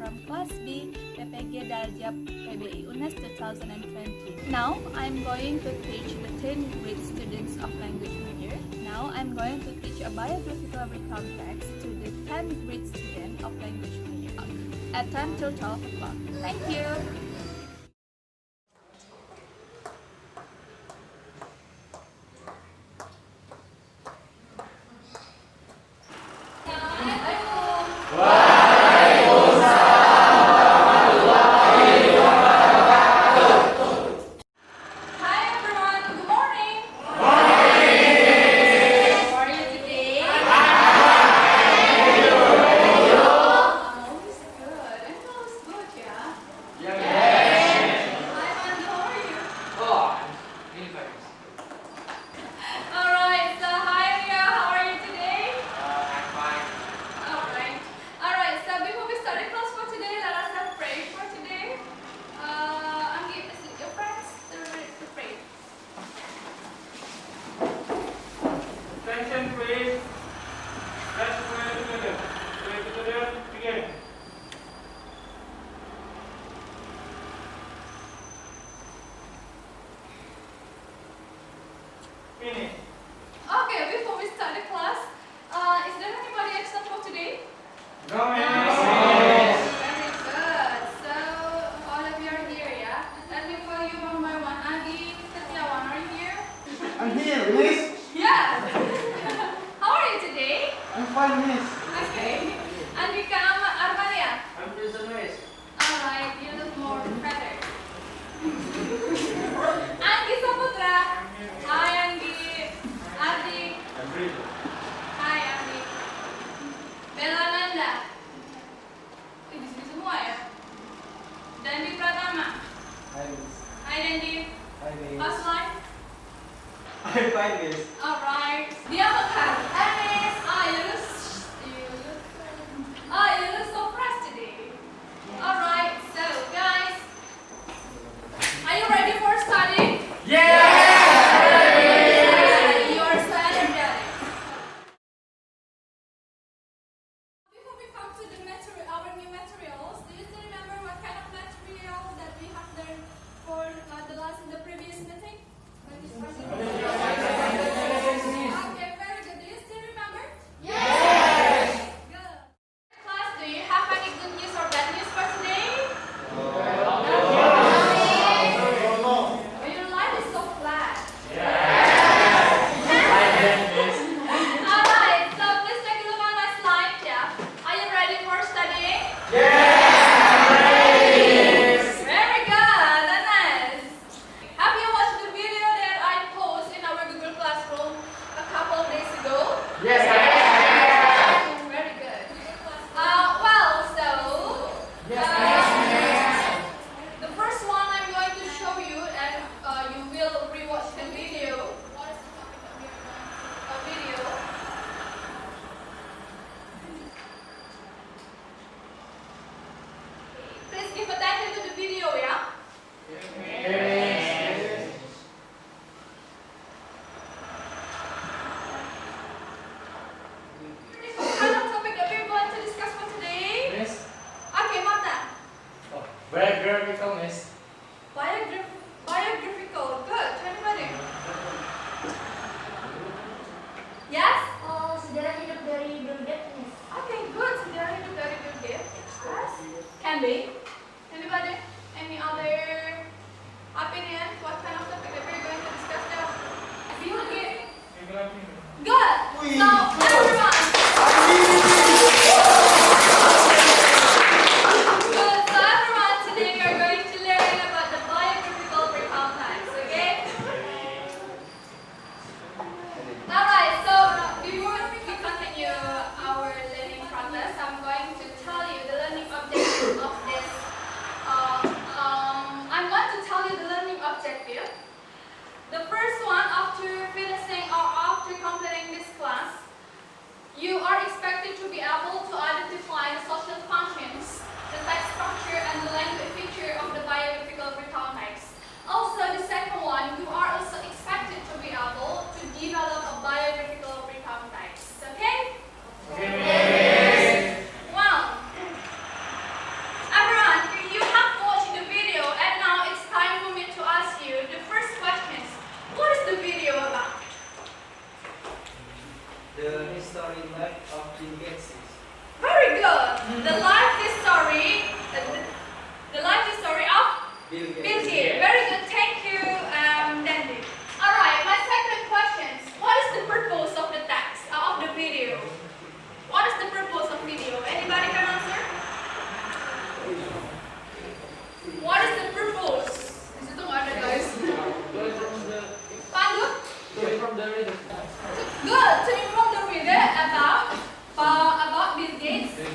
from Class B, PPG Daljab PBI Unnes 2020. Now, I'm going to teach the 10th grade students of language major. Now, I'm going to teach a biographical recount text to the 10th grade student of language major at 10 till 12 o'clock. Thank you. Okay, before we start the class, is there anybody absent for today? No, miss. Very good. So, all of you are here, yeah? Let me call you one by one. Adi, Setiawan, are you here? I'm here, miss. Yeah. How are you today? I'm fine, miss. Okay. Andika Armalia? I'm present, miss. Alright, you look more better. Anggi Saputra. Hi, Anggi. Adi. I'm present. Hai Andi. Bella Nanda. Di sini semua ya. Dandi Pratama. Hi, miss. Hai Dandi. Hi, miss. How's life? I'm fine, miss. Alright. Dia makan. Anis. You look so fresh today. Alright. So guys, are you ready for studying? Yeah! You are so energetic. Before we come to the our new materials, do you still remember what kind of material that we have learned for the previous meeting? When we started? Okay, very good. Do you still remember? Yes! Good. Class, do you have any good news or bad news for today? Your life is so flat. Alright, so please take a look on my slide, yeah? Are you ready for studying? Very good, Unnes. Have you watched the video that I posted in our Google Classroom a couple of days ago? Yes, Very good. The first one I'm going to show you, and you will rewatch the video. What is the topic that we are going to a video? Please give attention to the video, yeah? What kind of topic that we're going to discuss for today? Miss. Okay, Marta. Biographical, miss. Biographical. Good. Anybody? Yes? Sejarah hidup dari Bill Gates. Okay, good. Sejarah hidup dari Bill Gates. Yes. Can be. Anybody? Any other opinion? What kind of topic that we're going to discuss now? Bill Gates. Good. So, everyone. Good. So, everyone, today we are going to learn about the biographical recount times, okay? Alright, so before we continue our learning process, I'm going to tell you the learning objective of this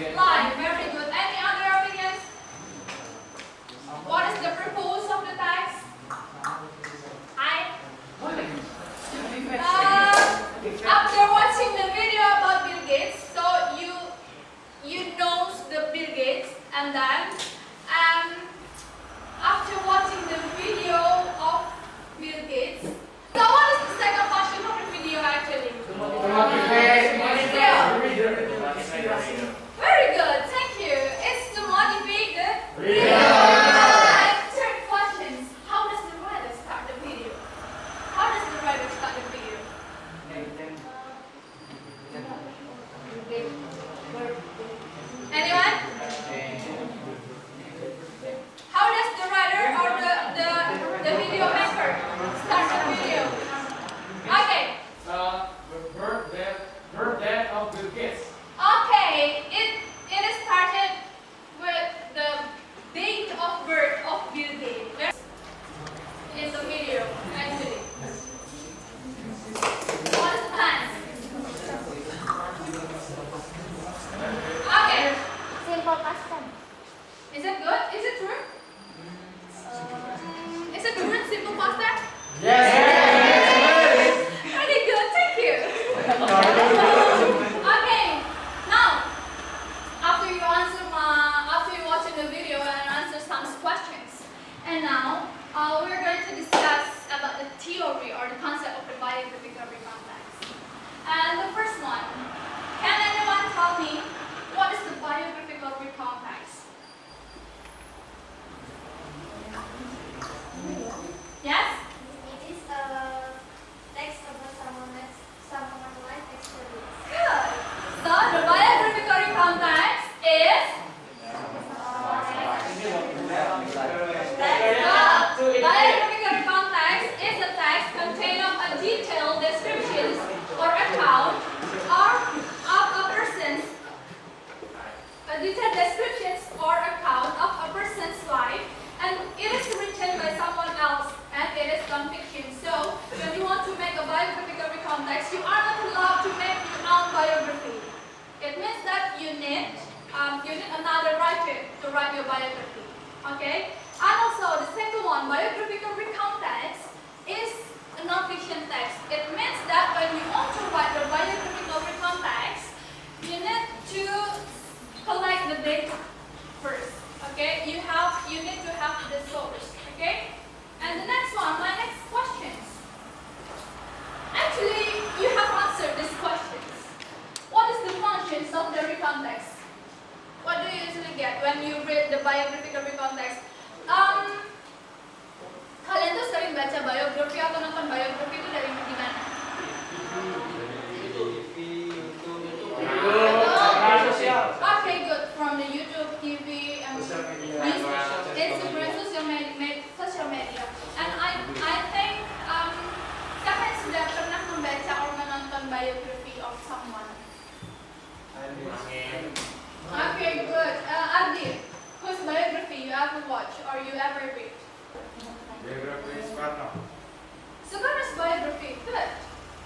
Live, very good. Any other opinions? What is the purpose of the text? After watching the video about Bill Gates, so you know the Bill Gates, and then after watching the video of Bill Gates, so what is the second function of the video actually? Very good, thank you. It's to motivate the reader. And third question: how does the writer start the video? How does the writer start the video? Anyone? How does the writer or the video maker start the video? Okay. Birthday of Bill Gates. Okay. It is started with the date of birth of Bill Gates in the video actually. What is the plan? Okay. Simple past tense. Is it good? Is it true? Is it true in simple past tense? Yes. Very good, thank you. Okay, now after you watching the video and answer some questions, and now we're going to discuss about the theory or the concept of the biographical context. And the first one, can anyone tell me what is the biographical context? Yes? It is a text about someone's life experience. Good. So the biographical context is biographical context is a text containing a detailed description or account of a person's life, and it is written by someone else, and it is non-fiction. So when you want to make a biographical context, you are not allowed to make your own biography. It means that you need another writer to write your biography. Okay? And also the second one, biographical context, is a non-fiction text. It means that when you want to write the biographical context, you need to collect the data first. Okay? You need to have the source. Okay? And the next one, my next questions. Actually, you have answered these questions. What is the functions of the context? What do you usually get when you read the biographical context? Kalian tuh sering baca biografi atau nonton biografi itu dari mana? Okay, good. From the YouTube, TV, and Instagram, social media. And I think siapa yang sudah pernah membaca atau menonton biografi of someone? Okay, good. Ardi, whose biography you ever watch or you ever read? Biography Soekarno. Soekarno's biography, good.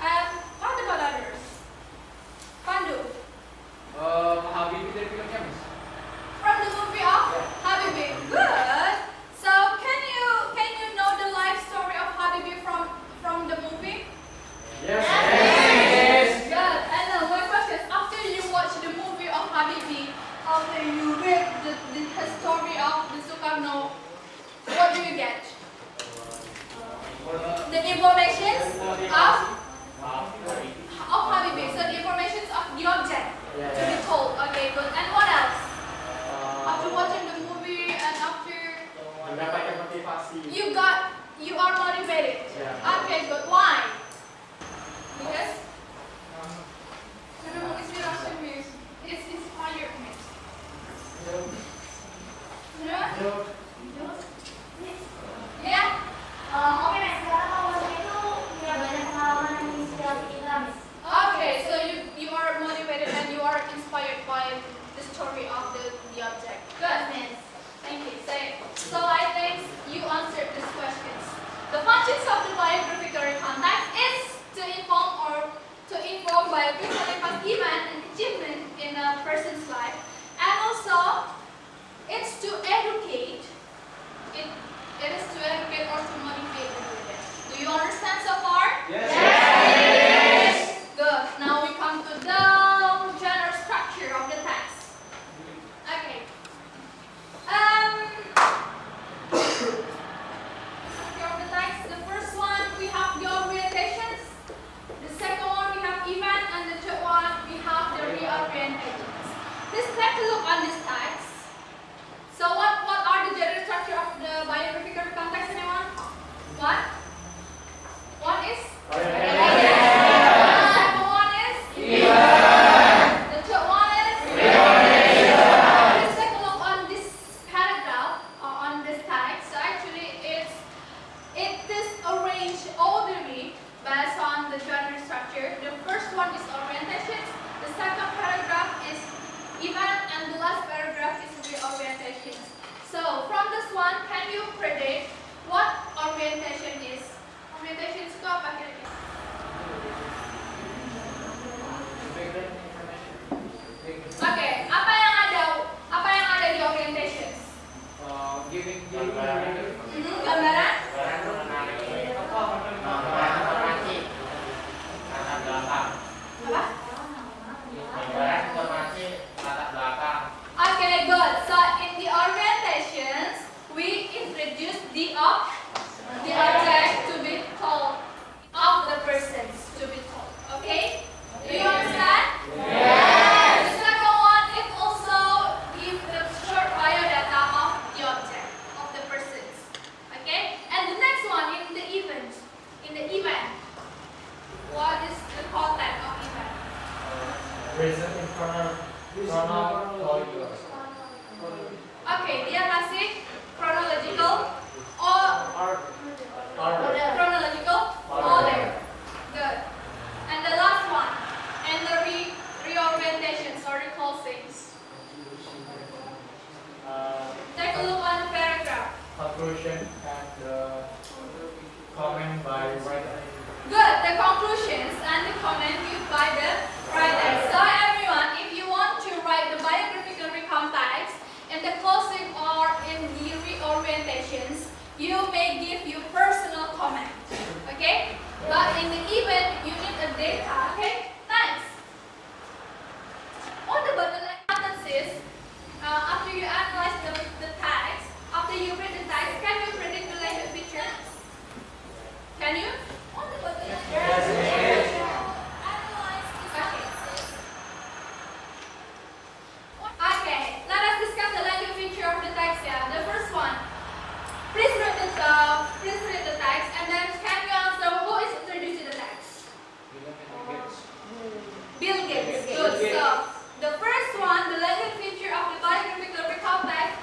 And what about others? Pandu, Habibie dari filmnya, Miss. from the movie of Habibie, good. So can you know the life story of Habibie from the movie? Yes. Good. And now my question is, after you watch the movie of Habibie, after you read the story of the Soekarno, what do you get? The information of Habibie. So the information of the object to be told. Okay, good. And what else? After watching the movie and after Mendapatkan motivasi. you are motivated. Yeah. Okay, good. Why? Because inspiration means it's inspired me. Yeah? Yeah? Oke, nah sekarang kalau saya itu punya banyak pengalaman yang menginspirasi kita, Miss. Okay, so you are motivated and you are inspired by the story of the object. Good, Miss. Thank you. So I think you answered these questions. The functions of the biographical context is to inform biographical event and achievement in a person's life. orientations. So from this one, can you predict what orientation is? Orientation itu apa kira-kira? Oke, apa yang ada di orientations? Giving Gambaran? Apa? Okay, good. So in the orientations, we introduce the object to be told, of the persons to be told. Okay? Do you understand? Yes. The second one is also give the short biodata of the object, of the persons. Okay? And the next one in the event. What is the content of event? Present in chronological. Okay, dia kasih chronological chronological order. Good. And the last one, and the reorientations or reclosings. Take a look on the paragraph. Conclusion and comment by writer. Good. The conclusions and the comment given by the writer. So everyone, if you want to write the biographical context in the closing or in the reorientations, you may give your personal comment. Okay? But in the event, you need a data. Okay? Thanks. What about the sentences? After you analyze the text, after you read the text, can you predict the language features? Can you? What about the language? Analyze the sentences. Okay, let us discuss the language feature of the text. Yeah, the first one. Please read the text, and then can you answer who is introducing the text? Bill Gates. Good. So the first one, the language feature of the biographical context.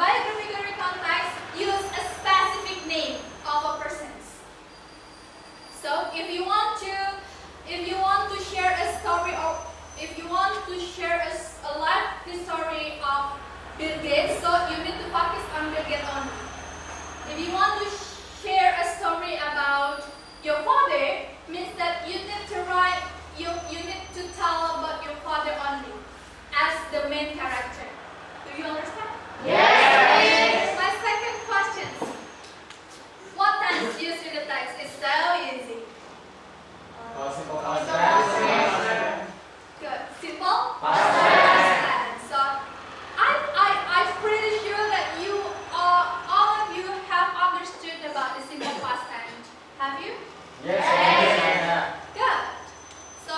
Biographical context use a specific name of a person. So if you want to share a story, or if you want to share a life history of Bill Gates, so you need to focus on Bill Gates only. If you want to share a story about your father, means that you need to write, you need to tell about your father only as the main character. Do you understand? Yes. My second question. What tense used in the text is so easy. Simple past tense. Good. Simple past tense. So I'm pretty sure that you all of you have understood about the simple past tense. Have you? Yes. Good. So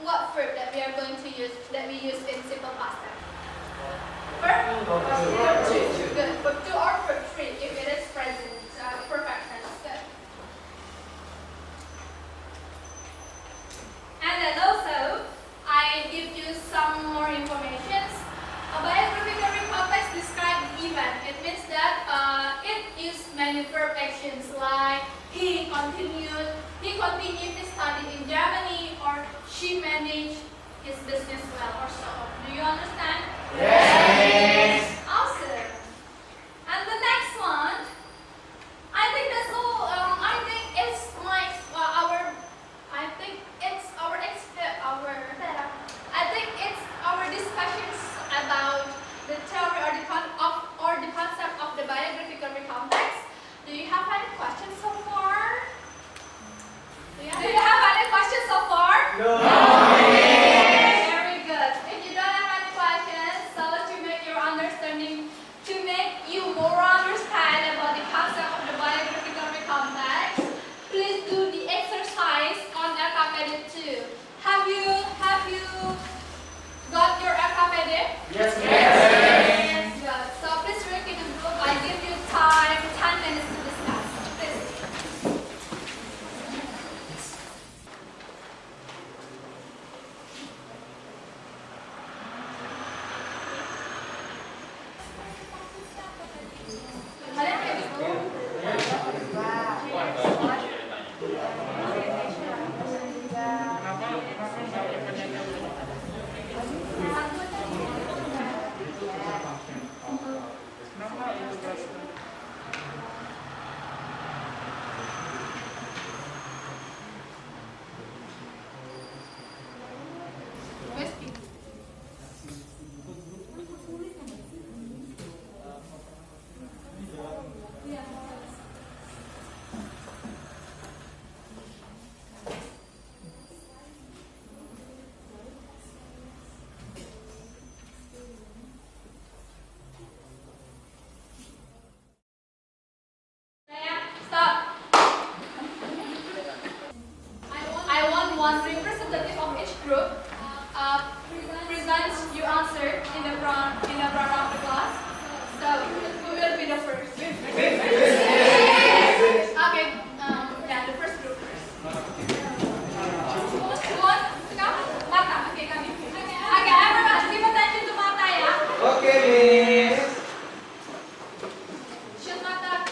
what verb that we are going to use in simple past tense? Verb? Verb 2. Good. Verb 2 or verb 3 if it is present. Perfect tense. Good. And then also, I give you some more information. A biographical context describes the event. It means that it uses many verb actions like he continued his study in Germany, or she managed his business well, or so on. Do you understand? Yes. Awesome. And the next one, I think that's all. I think it's our discussions about the theory or the concept of the biographical context. Do you have any questions so far? Do you have any questions so far? No. Very good. If you don't have any questions, so to make you more understand about the concept of the biographical context, please do the exercise on LKPD 2. Have you got your LKPD? Yes. Yes. Good. So please work in a group. I give you time, 10 minutes to discuss. Please. Kalian kayak gitu? Okay, Miss. Shoot mata.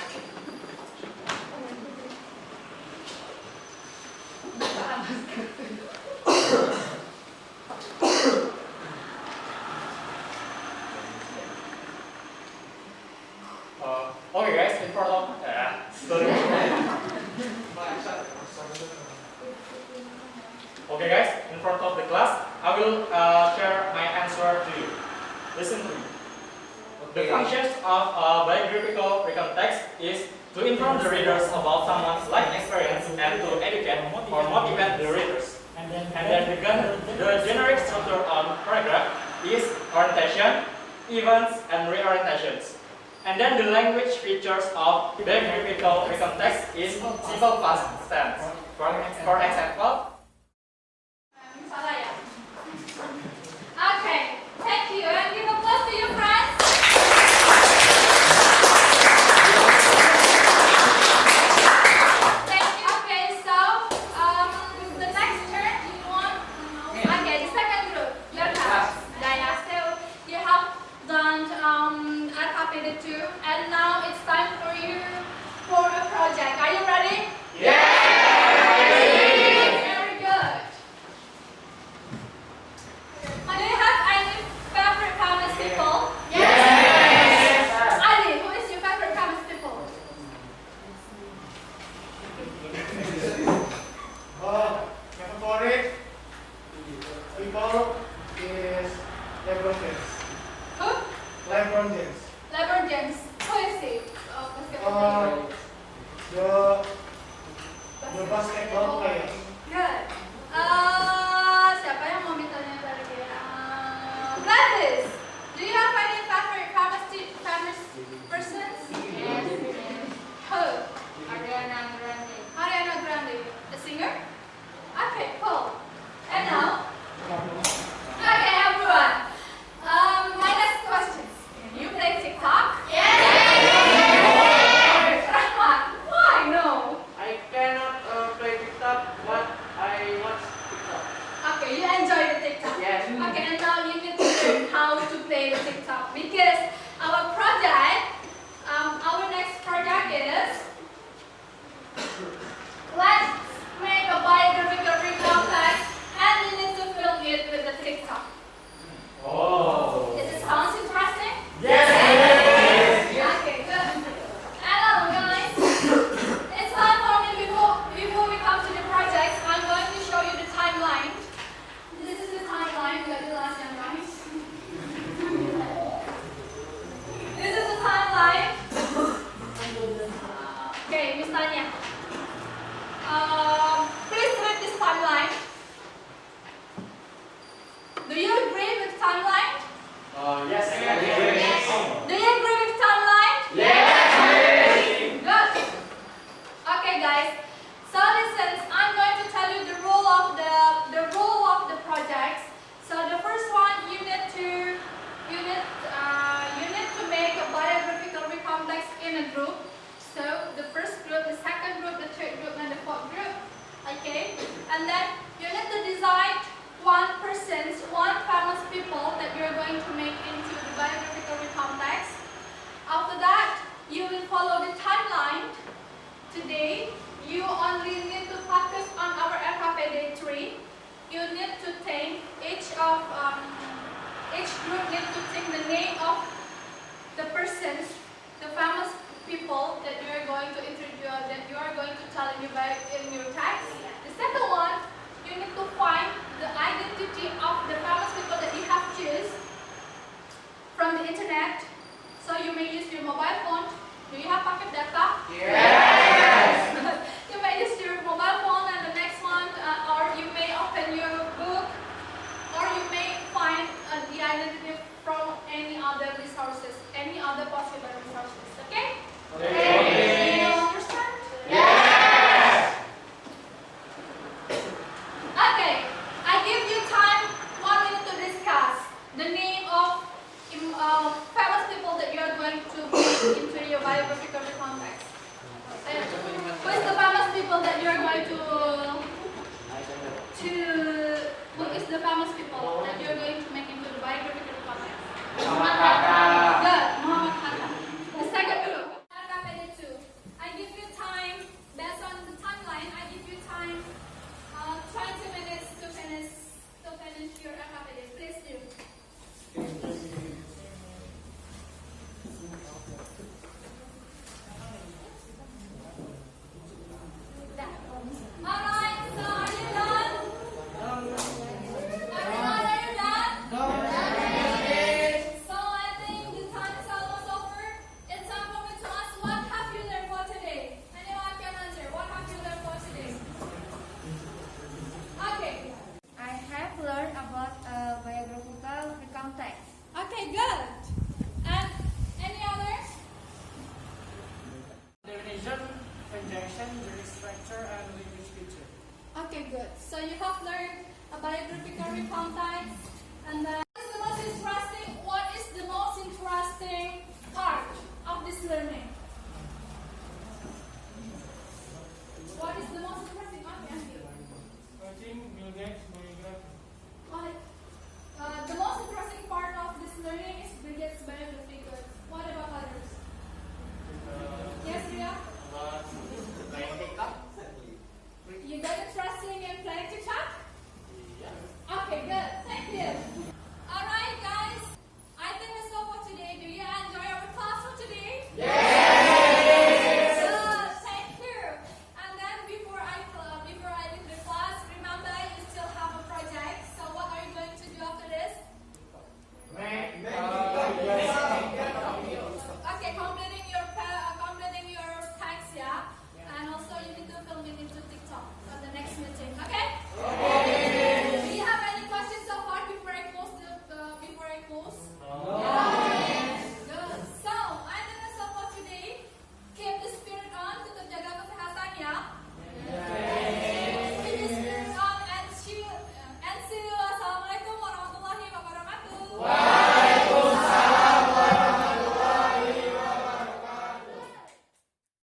Okay, guys, in front of sorry. Okay, guys, in front of the class, I will share my answer to you. Listen to me. The functions of biographical recount text is to inform the readers about someone's life experience and to educate or motivate the readers. And then the generic structure of paragraph is orientation, events, and reorientations. And then the language features of biographical recount text is simple past tense. For example, Salah ya. Okay, thank you. And give applause to your friends. Thank you. Okay, so the next turn you want. Okay, the second group. Your turn. Daya. So you have done alphabet 2, and now it's time for you for a project. Are you ready? Very good. Do you have any favorite famous people? Ali, who is your favorite famous people? My favorite people is LeBron James. Who? LeBron James. LeBron James. Who is he? Oh, basketball player. The basketball player. Good. Siapa yang mau mintanya dari dia? Gladys, do you have any favorite famous persons? Yes. Who? Ariana Grande. Ariana Grande, the singer? Okay, cool. And now? Okay, everyone. My next question. Can you play TikTok? Why no? I cannot play TikTok, but I watch TikTok. Okay, you enjoy the TikTok. Yes. Okay, and now you need to learn how to play the TikTok because our project, our next project is let's make a biographical recount text and you need to film it with the TikTok. oh, Does it sound interesting? yes. Okay, good. Hello guys. It's time for me before we come to the project. I'm going to show you the timeline. This is the timeline. Gak jelas ya guys. This is the timeline. Okay, Miss Tanya. Please read this timeline. Do you agree with timeline? Yes. Do you agree with timeline? Good. Okay, guys. So listen, I'm going to tell you the rule of the projects. So the first one, you need to make a biographical recount text in a group. So the first group, the second group, the third group, and the fourth group. Okay, and then you need to decide one famous people that you're going to make into the biographical recount text. After that, you will follow the timeline. Today, you only need to focus on our FKPD 3. You need to think each group needs to think the name of the persons, the famous people that you are going to introduce, that you are going to tell in your text. The second one, you need to find the identity of the famous people that you have choose from the internet. So you may use your mobile phone. Do you have pocket data? Yes. You may use your mobile phone, and the next one, or you may open your book, or you may find the identity from any other resources, any other possible resources. Okay? Do you understand? Okay. I give you time 1 minute to discuss the name of famous people that you are going to put into your biographical context. Who is the famous people that you are going to who is the famous people that you are going to make into the biographical